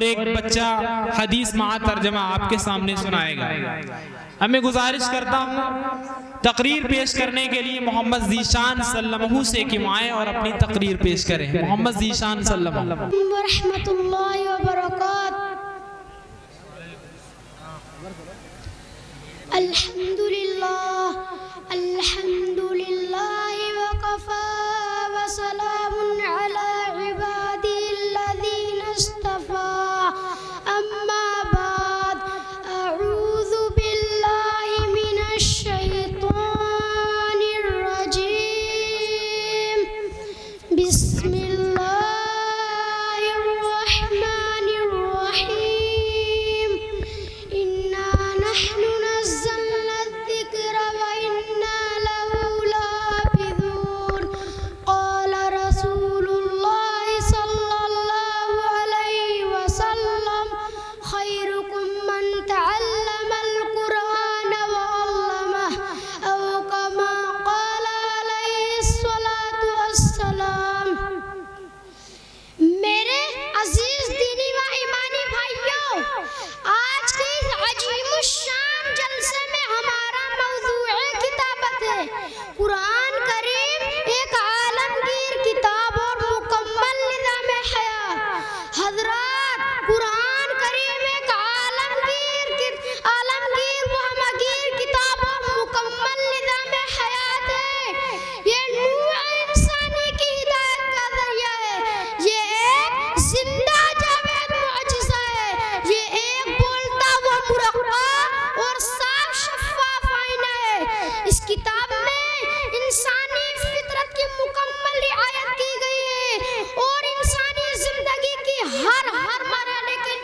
اور ایک بچہ حدیث مع ترجمہ آپ کے سامنے سنائے گا۔ اب میں گزارش کرتا ہوں تقریر پیش کرنے کے لیے محمد ذیشان سلمہ سے کہ آئیں اور اپنی تقریر پیش کریں۔ محمد ذیشان سلمہ۔ ورحمۃ اللہ وبرکاتہ۔ الحمدللہ وکفی وسلام علی عبادہ الذین اصطفی، اما بعد، اعوذ باللہ من الشیطان الرجیم، بسم اللہ الرحمن الرحیم، انا نحن نزلنا الذکر وإنا له لحافظون، قال رسول اللہ صلی اللہ علیہ وسلم، خیرکم من تعلم القرآن وعلمہ، او کما قال علیہ الصلاۃ والسلام۔ میرے عزیز دینی و ایمانی بھائیوں، آج کے اس عظیم الشان جلسے میں ہمارا موضوع کتابت ہے۔ قرآن کریم ایک عالمگیر کتاب اور مکمل نظام حیات۔ حضرات، قرآن کریم ایک عالمگیر و ہمگیر کتاب اور مکمل نظام حیات ہے۔ یہ نوع انسانی کی ہدایت کا ذریعہ ہے۔ یہ ایک زندہ جاوید معجزہ ہے۔ یہ ایک بولتا ہوا مرقع اور صاف شفاف آئینہ ہے۔ اس کتاب میں انسانی فطرت کی مکمل رعایت کی گئی ہے اور انسانی زندگی کی ہر مرحلے کے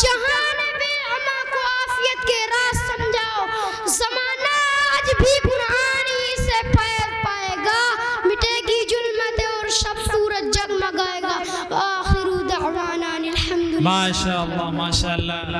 جہان بے اما کو عافیت کے راز سمجھاؤ. زمانہ آج بھی قرآن ہی سے فیض پائے گا. مٹے گی ظلمت اور شب سورج جگمگائے گا. آخر دعوانا الحمدللہ. ماشاء اللہ ماشاء اللہ.